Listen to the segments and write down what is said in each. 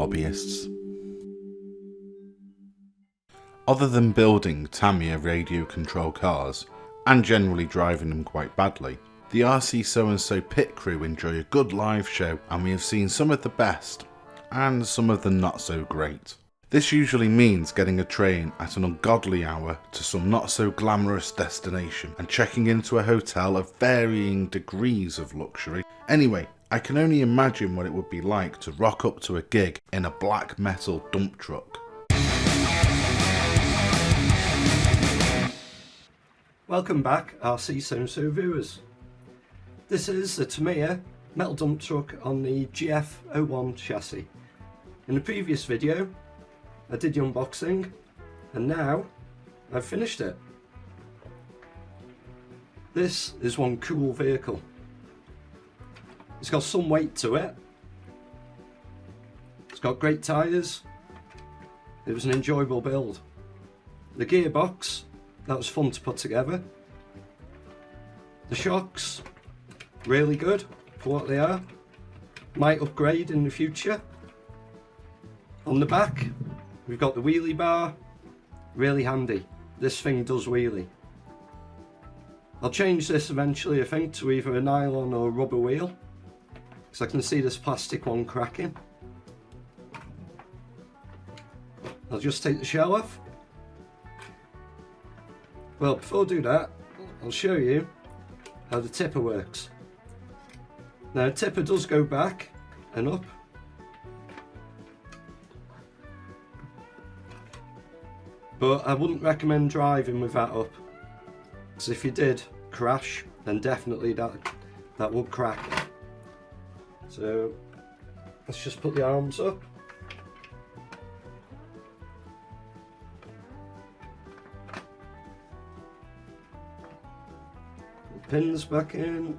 hobbyists. Other than building Tamiya radio control cars, and generally driving them quite badly, the RC So-and-So pit crew enjoy a good live show, and we have seen some of the best, and some of the not so great. This usually means getting a train at an ungodly hour to some not so glamorous destination and checking into a hotel of varying degrees of luxury. Anyway, I can only imagine what it would be like to rock up to a gig in a black metal dump truck. Welcome back, RC So-and-So viewers. This is a Tamiya metal dump truck on the GF-01 chassis. In the previous video I did the unboxing and now I've finished it. This is one cool vehicle. It's got some weight to it. It's got great tyres. It was an enjoyable build. The gearbox, that was fun to put together. The shocks, really good for what they are. Might upgrade in the future. On the back, we've got the wheelie bar, really handy. This thing does wheelie. I'll change this eventually, I think, to either a nylon or a rubber wheel, because I can see this plastic one cracking. I'll just take the shell off. Well, before I do that, I'll show you how the tipper works. Now, the tipper does go back and up. But I wouldn't recommend driving with that up, because if you did crash, then definitely that would crack. So let's just put the arms up. The pins back in.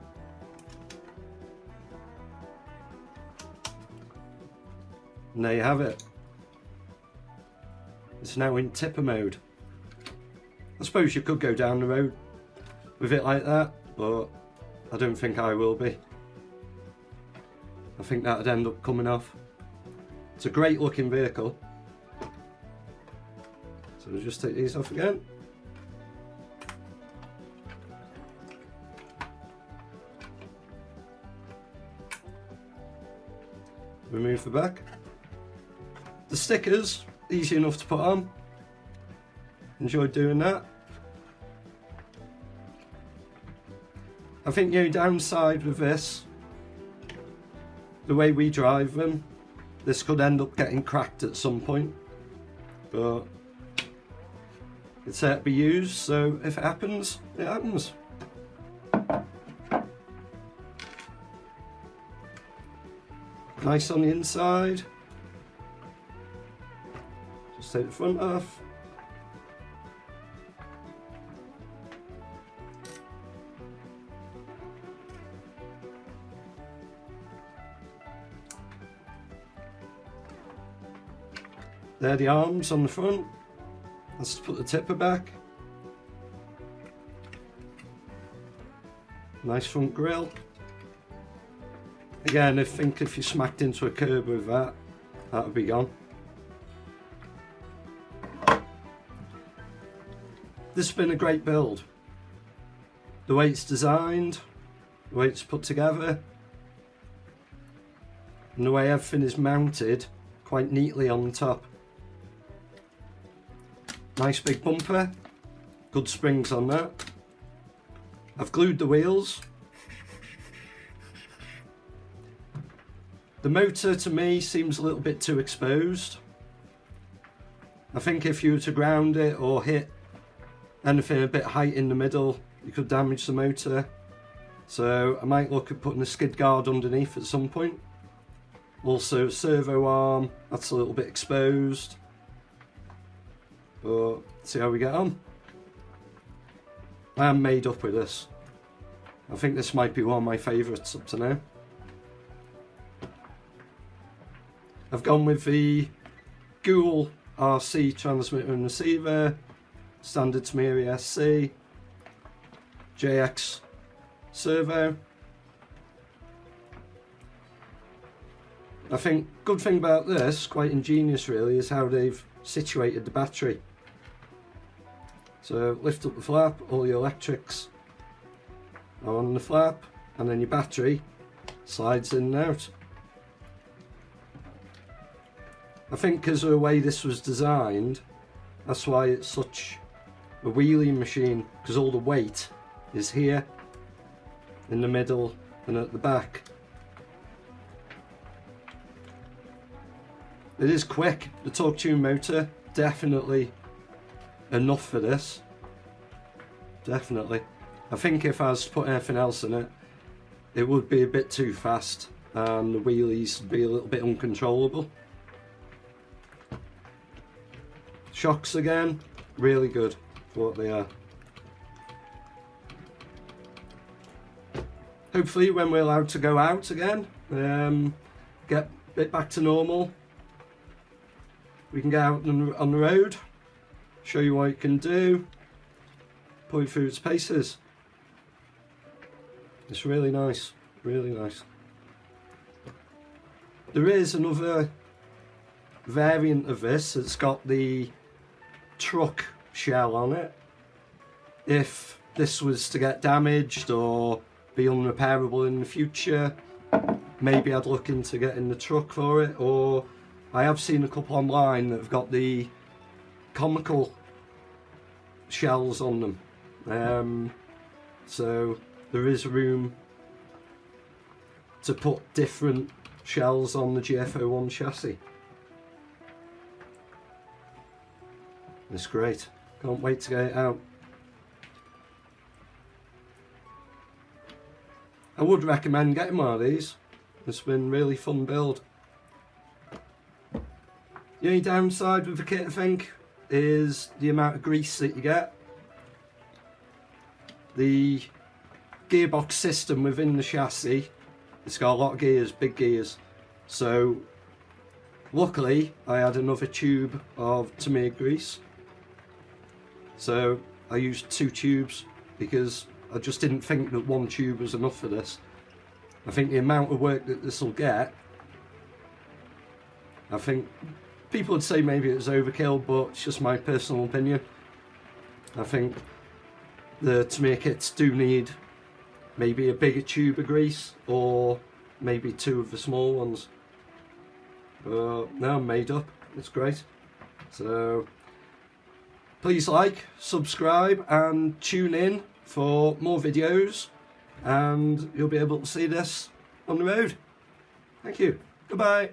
And there you have it. It's now in tipper mode. I suppose you could go down the road with it like that, but I don't think I will be. I think that'd end up coming off. It's a great looking vehicle. So we'll just take these off again. Remove the back. The stickers, easy enough to put on. Enjoyed doing that. I think the only downside with this, the way we drive them, this could end up getting cracked at some point, but it's there to be used, so if it happens, it happens. Nice on the inside. Just take the front off. There are the arms on the front. Let's put the tipper back. Nice front grille. Again, I think if you smacked into a curb with that, that would be gone. This has been a great build. The way it's designed, the way it's put together, and the way everything is mounted quite neatly on the top. Nice big bumper, good springs on that. I've glued the wheels. The motor to me seems a little bit too exposed. I think if you were to ground it or hit anything a bit height in the middle, you could damage the motor. So I might look at putting a skid guard underneath at some point. Also servo arm, that's a little bit exposed. But see how we get on. I am made up with this. I think this might be one of my favourites up to now. I've gone with the Ghoul RC transmitter and receiver, standard Tamiya SC, JX servo. I think good thing about this, quite ingenious really, is how they've situated the battery. So lift up the flap, all your electrics are on the flap, and then your battery slides in and out. I think because of the way this was designed, that's why it's such a wheelie machine, because all the weight is here, in the middle and at the back. It is quick. The torque tune motor, definitely enough for this. Definitely. I think if I was to put anything else in it, it would be a bit too fast and the wheelies would be a little bit uncontrollable. Shocks again, really good for what they are. Hopefully when we're allowed to go out again, get a bit back to normal, we can get out on the road, show you what it can do, put it through its paces. It's really nice, really nice. There is another variant of this that's got the truck shell on it. If this was to get damaged or be unrepairable in the future, maybe I'd look into getting the truck for it, or I have seen a couple online that have got the comical shells on them, so there is room to put different shells on the GF-01 chassis. It's great, can't wait to get it out. I would recommend getting one of these. It's been really fun build. The only downside with the kit, I think, is the amount of grease that you get. The gearbox system within the chassis, it's got a lot of gears, big gears. So luckily I had another tube of Tamiya grease. So I used 2 tubes because I just didn't think that 1 tube was enough for this. I think the amount of work that this will get, I think people would say maybe it was overkill, but it's just my personal opinion. I think the Tamiya kits do need maybe a bigger tube of grease, or maybe 2 of the small ones. But now I'm made up, it's great. So please like, subscribe and tune in for more videos, and you'll be able to see this on the road. Thank you. Goodbye.